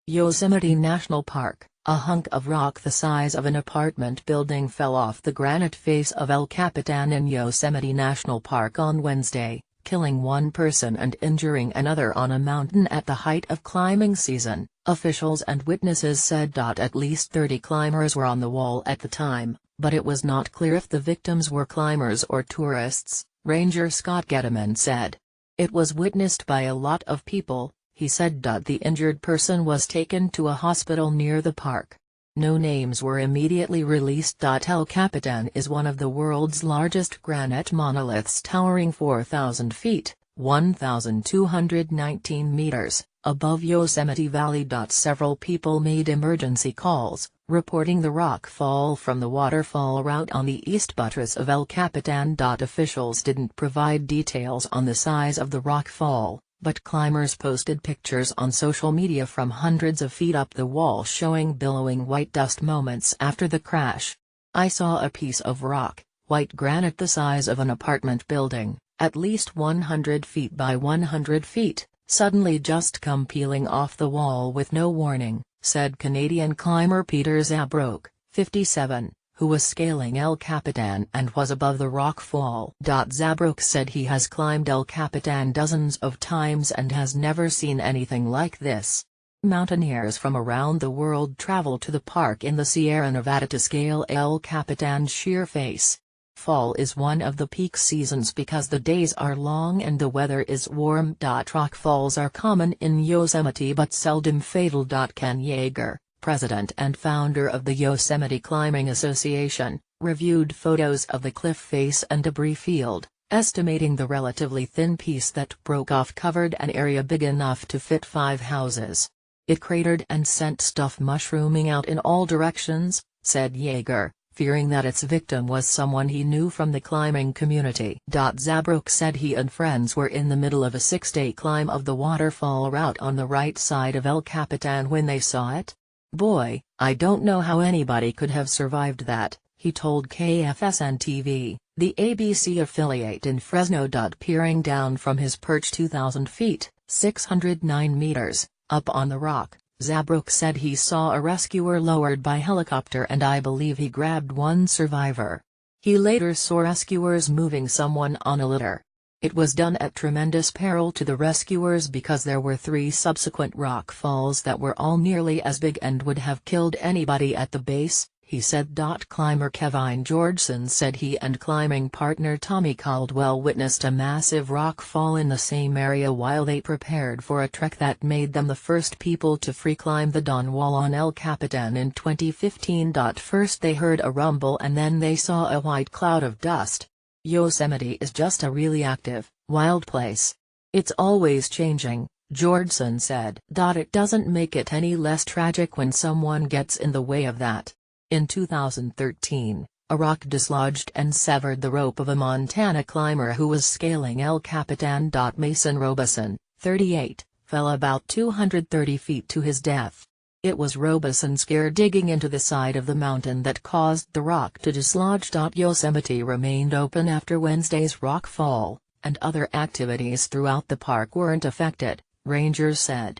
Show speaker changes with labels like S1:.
S1: Yosemite National Park, a hunk of rock the size of an apartment building fell off the granite face of El Capitan in Yosemite National Park on Wednesday, killing one person and injuring another on a mountain at the height of climbing season, officials and witnesses said. At least 30 climbers were on the wall at the time, but it was not clear if the victims were climbers or tourists, Ranger Scott Getterman said. It was witnessed by a lot of people, he said. The injured person was taken to a hospital near the park. No names were immediately released. El Capitan is one of the world's largest granite monoliths, towering 4,000 feet, 1,219 meters, above Yosemite Valley. Several people made emergency calls, reporting the rock fall from the waterfall route on the east buttress of El Capitan. Officials didn't provide details on the size of the rock fall, but climbers posted pictures on social media from hundreds of feet up the wall showing billowing white dust moments after the crash. "I saw a piece of rock, white granite the size of an apartment building, at least 100 feet by 100 feet, suddenly just come peeling off the wall with no warning," said Canadian climber Peter Zabroek, 57, who was scaling El Capitan and was above the rock fall. Zabroek said he has climbed El Capitan dozens of times and has never seen anything like this. Mountaineers from around the world travel to the park in the Sierra Nevada to scale El Capitan's sheer face. Fall is one of the peak seasons because the days are long and the weather is warm. Rock falls are common in Yosemite but seldom fatal. Ken Yeager, president and founder of the Yosemite Climbing Association, reviewed photos of the cliff face and debris field, estimating the relatively thin piece that broke off covered an area big enough to fit 5 houses. "It cratered and sent stuff mushrooming out in all directions," said Yeager, fearing that its victim was someone he knew from the climbing community. Zabroek said he and friends were in the middle of a 6-day climb of the waterfall route on the right side of El Capitan when they saw it. "Boy, I don't know how anybody could have survived that," he told KFSN-TV, the ABC affiliate in Fresno. Peering down from his perch 2,000 feet, 609 meters, up on the rock, Zabroek said he saw a rescuer lowered by helicopter and I believe he grabbed one survivor. He later saw rescuers moving someone on a litter. "It was done at tremendous peril to the rescuers because there were 3 subsequent rock falls that were all nearly as big and would have killed anybody at the base," he said. Climber Kevin Georgeson said he and climbing partner Tommy Caldwell witnessed a massive rock fall in the same area while they prepared for a trek that made them the first people to free climb the Dawn Wall on El Capitan in 2015. First they heard a rumble and then they saw a white cloud of dust. "Yosemite is just a really active, wild place. It's always changing," Georgeson said. "It doesn't make it any less tragic when someone gets in the way of that." In 2013, a rock dislodged and severed the rope of a Montana climber who was scaling El Capitan. Mason Robeson, 38, fell about 230 feet to his death. It was Robeson's gear digging into the side of the mountain that caused the rock to dislodge. Yosemite remained open after Wednesday's rock fall, and other activities throughout the park weren't affected, rangers said.